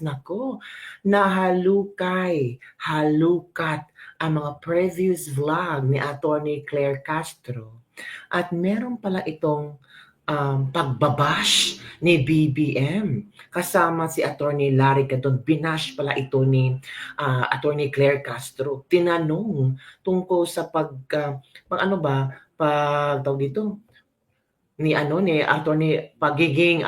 nako, nahalukay, halukat ang mga previous vlog ni Attorney Claire Castro. At meron pala itong pagbabash ni BBM. Kasama si Attorney Larry Gadon, binash pala ito ni Attorney Claire Castro. Tinanong tungkol sa tawag dito, ni Attorney, pagiging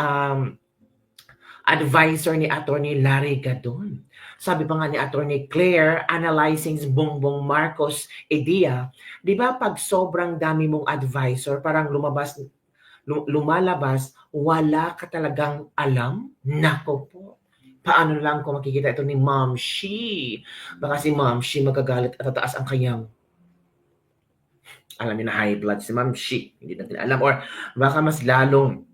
advisor ni Attorney Larry Gadon. Sabi pa nga ni Attorney Claire, analyzing Bongbong Marcos idea, di ba pag sobrang dami mong advisor, parang lumalabas, wala ka talagang alam? Nako po. Paano lang kung makikita ito ni Ma'am Shi? Baka si Ma'am Shi magagalit at tataas ang kanyang, alam niyo na, high blood si Ma'am Shi. Hindi natin alam. Or baka mas lalong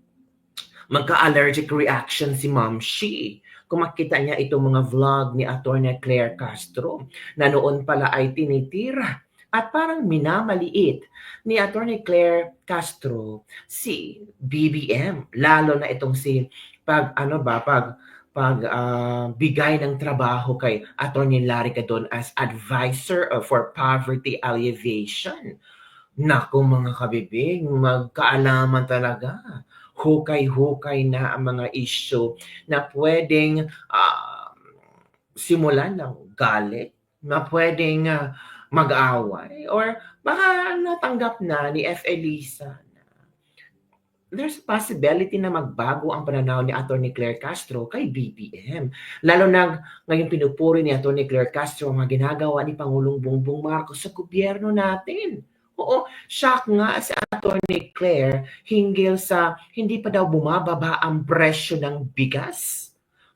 magka-allergic reaction si Ma'am Shi kung makita niya itong mga vlog ni Attorney Claire Castro na noon pala ay tinitira at parang minamaliit ni Attorney Claire Castro si BBM, lalo na itong si bigay ng trabaho kay Attorney Larry Gadon as advisor for poverty alleviation. Naku mga kabibig, magkaalaman talaga. Hukay-hukay na ang mga issue na pwedeng simulan ng galit, na pwedeng mag-away, or baka natanggap na ni F. Elisa na there's a possibility na magbago ang pananaw ni Attorney Claire Castro kay BBM. Lalo na ngayon pinupuri ni Attorney Claire Castro ang mga ginagawa ni Pangulong Bongbong Marcos sa gobyerno natin. Oo, shock nga si Attorney Claire hinggil sa hindi pa daw bumababa ang presyo ng bigas.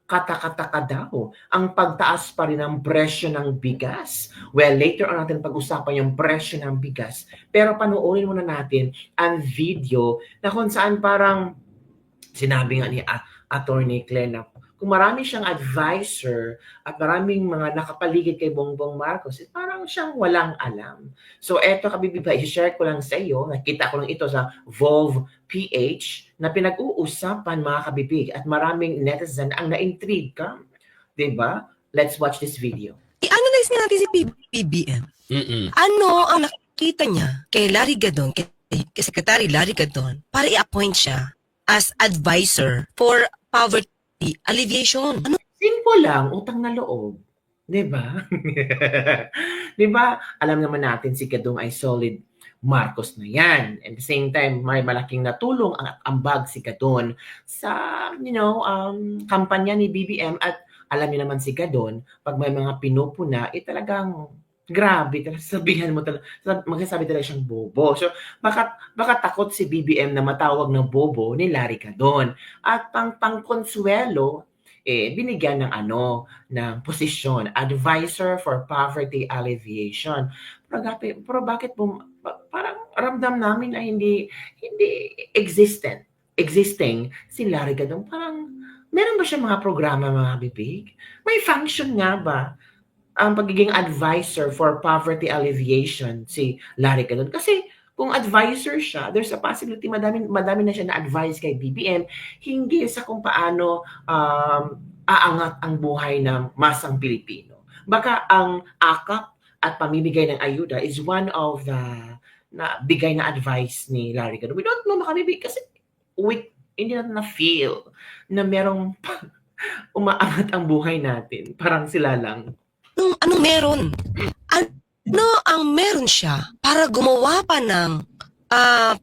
Katakataka daw ang pagtaas pa rin ng presyo ng bigas. Well, later on natin pag-usapan yung presyo ng bigas. Pero panoorin muna natin ang video na kung saan parang sinabi nga ni Attorney Claire na kung marami siyang advisor at maraming mga nakapaligid kay Bongbong Marcos, parang siyang walang alam. So eto kabibiba, i-share ko lang sa iyo, nakita ko lang ito sa Volve PH na pinag-uusapan mga kabibig at maraming netizen ang na-intrigue ka. Diba? Let's watch this video. I-analyze nga natin si BBM. Ano ang nakita niya kay Larry Gadon, kay Secretary Larry Gadon, para i-appoint siya as advisor for poverty alleviation? Ano? Simple lang, utang na loob. Diba? Diba? Alam naman natin si Gadon ay solid Marcos na yan. At the same time, may malaking natulong ang ambag si Gadon sa, kampanya ni BBM. At alam niyo naman si Gadon, pag may mga pinupuna, talagang grabe, sabihan mo talaga, magsasabi talaga siyang bobo. So, baka takot si BBM na matawag ng bobo ni Larry Gadon. At pang-konsuelo, binigyan ng posisyon, advisor for poverty alleviation. Pero bakit parang ramdam namin na hindi existing si Larry Gadon? Parang meron ba siya mga programa, mga bibig? May function nga ba ang pagiging advisor for poverty alleviation si Larry Gadon? Kasi kung advisor siya, there's a possibility madami na siya na-advise kay BBM hinggil sa kung paano aangat ang buhay ng masang Pilipino. Baka ang akap at pamimigay ng ayuda is one of the bigay na advice ni Larry Gadon. We don't know, makabibig, kasi hindi natin na-feel na merong umaangat ang buhay natin. Parang sila lang. Anong meron? Ano ang meron siya para gumawa pa ng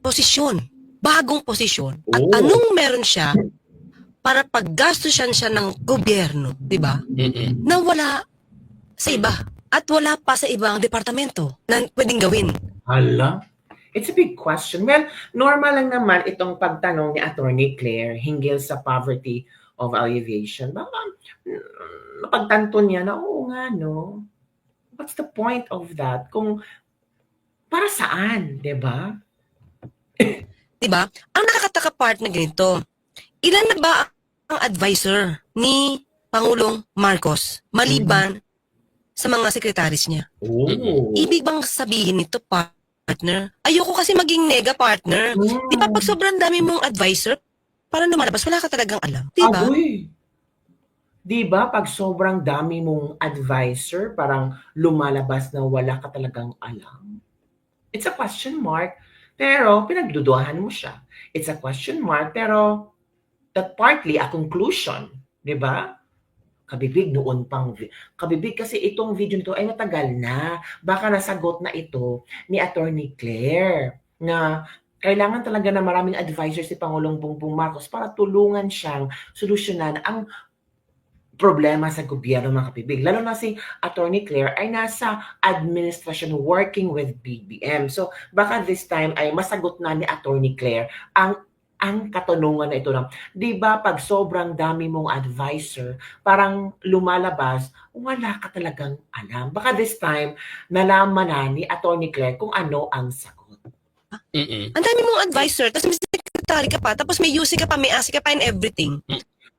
posisyon, bagong posisyon? At anong meron siya para paggastusan siya ng gobyerno, di ba? Na wala sa iba at wala pa sa ibang departamento na pwedeng gawin. Hala? It's a big question. Well, normal lang naman itong pagtanong ni Attorney Claire hinggil sa poverty of alleviation. Baka napagtanto niya na, oo nga, no? What's the point of that? Kung para saan, di ba? Di ba? Ang nakakataka part na ganito, ilan na ba ang advisor ni Pangulong Marcos maliban sa mga sekretaris niya? Ibig bang sabihin nito, partner? Ayoko kasi maging nega partner. Di ba pag sobrang dami mong advisor, parang lumalabas, wala ka talagang alam. Di ba? 'Di ba 'pag sobrang dami mong advisor, parang lumalabas na wala ka talagang alam? It's a question mark, pero pinagdududahan mo siya. It's a question mark, pero that partly a conclusion, 'di ba? Kabibig noon pang kabibig kasi itong video nito ay matagal na. Baka nasagot na ito ni Attorney Claire na kailangan talaga na maraming advisor si Pangulong Bongbong Marcos para tulungan siyang solusyonan ang problema sa gobyerno, mga kabibig. Lalo na si Attorney Claire ay nasa administration working with BBM. So baka this time ay masagot na ni Attorney Claire ang katanungan na ito na, 'di ba 'pag sobrang dami mong advisor, parang lumalabas, wala ka talagang alam. Baka this time, nalaman na ni Attorney Claire kung ano ang sagot. Ang dami mong advisor, tapos may secretary ka pa, tapos may UC ka pa, may ASI ka pa and everything.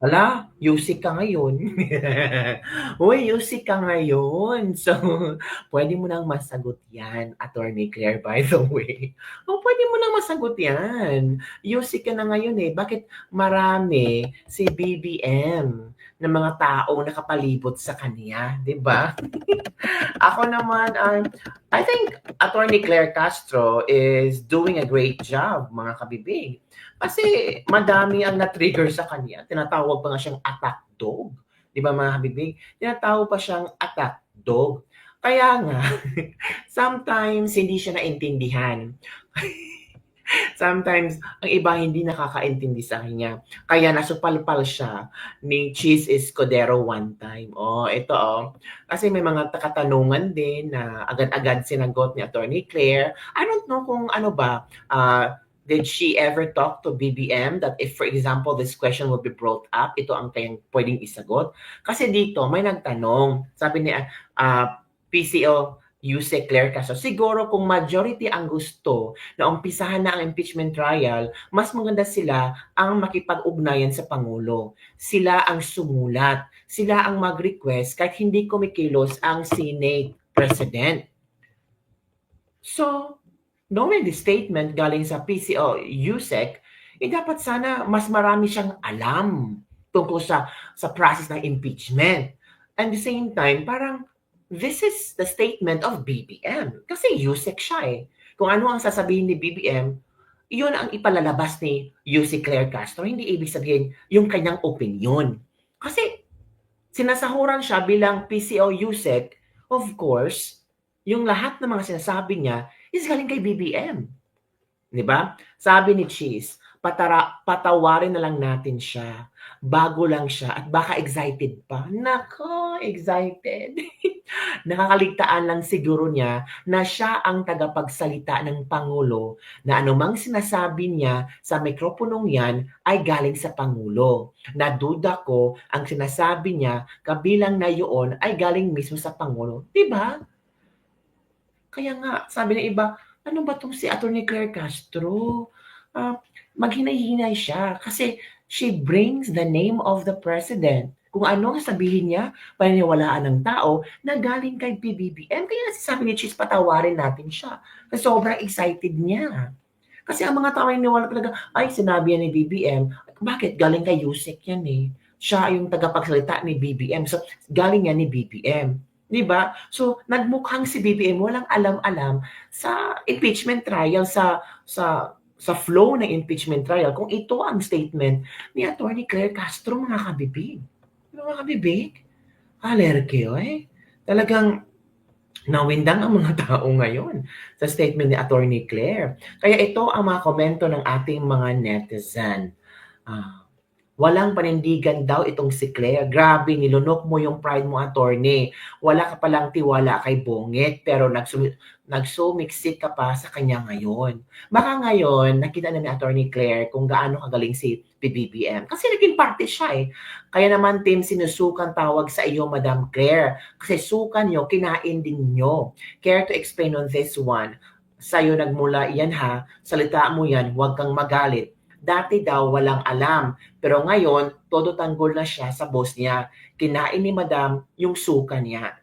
Hala, UC ka ngayon. Uy, UC ka ngayon. So, pwede mo nang masagot yan, Attorney Claire, by the way. Pwede mo nang masagot yan. UC ka na ngayon eh. Bakit marami si BBM na mga taong nakapalibot sa kanya, di ba? Ako naman, I think Attorney Claire Castro is doing a great job, mga kabibig. Kasi madami ang na-trigger sa kanya. Tinatawag pa nga siyang attack dog. Di ba mga kabibig? Tinatawag pa siyang attack dog. Kaya nga, sometimes hindi siya naintindihan. Sometimes, ang iba hindi nakakaintindi sa kanya. Kaya nasupalpal siya ni Cheese Escudero one time. Ito. Kasi may mga katanungan din na agad-agad sinagot ni Attorney Claire. I don't know kung ano ba, did she ever talk to BBM that if, for example, this question will be brought up, ito ang kayang pwedeng isagot? Kasi dito, may nagtanong. Sabi ni PCO Yuse Claire Castro, siguro kung majority ang gusto na umpisahan na ang impeachment trial, mas maganda sila ang makipag-ugnayan sa Pangulo. Sila ang sumulat. Sila ang mag-request kahit hindi kumikilos ang Senate President. So, knowing the statement galing sa PCO Yusek, dapat sana mas marami siyang alam tungkol sa process ng impeachment. At the same time, parang this is the statement of BBM. Kasi Yusek siya eh. Kung ano ang sasabihin ni BBM, yun ang ipalalabas ni Yusek Claire Castro. Hindi ibig sabihin yung kanyang opinion. Kasi sinasahuran siya bilang PCO Yusek, of course, yung lahat ng mga sinasabi niya is galing kay BBM. Di ba? Sabi ni Cheese, patawarin na lang natin siya. Bago lang siya at baka excited pa. Nako, excited. Nakakaligtaan lang siguro niya na siya ang tagapagsalita ng Pangulo na anumang sinasabi niya sa mikroponong yan ay galing sa Pangulo. Naduda ko ang sinasabi niya kabilang na yun ay galing mismo sa Pangulo. Diba? Kaya nga, sabi ng iba, ano ba itong si Attorney Claire Castro? Maghinay-hinay siya kasi she brings the name of the president. Kung ano ang sabihin niya, paniniwalaan ng tao na galing kay PBBM. Kaya sabi ni Cheese, patawarin natin siya. Kasi sobrang excited niya. Kasi ang mga tao ay niwala talaga, ay sinabi yan ni BBM, bakit? Galing kay Yusek yan eh. Siya yung tagapagsalita ni BBM. So, galing yan ni BBM. Diba? So, nagmukhang si BBM walang alam-alam sa impeachment trial, sa flow ng impeachment trial, kung ito ang statement ni Attorney Claire Castro, mga kabibig. Mga kabibig? Alergyo eh. Talagang nawindang ang mga tao ngayon sa statement ni Attorney Claire. Kaya ito ang mga komento ng ating mga netizen. Walang panindigan daw itong si Claire. Grabe, nilunok mo yung pride mo, attorney. Wala ka palang tiwala kay Bongit, pero nagsumiksik ka pa sa kanya ngayon. Baka ngayon, nakita na ni Attorney Claire kung gaano kagaling si PBBM. Kasi naging parte siya eh. Kaya naman, team, sinusukan tawag sa iyo, Madam Claire. Kasi sukan nyo, kinain din nyo. Care to explain on this one? Sa'yo nagmula yan ha. Salita mo yan, huwag kang magalit. Dati daw walang alam, pero ngayon, todo tanggol na siya sa boss niya. Kinain ni Madam yung suka niya.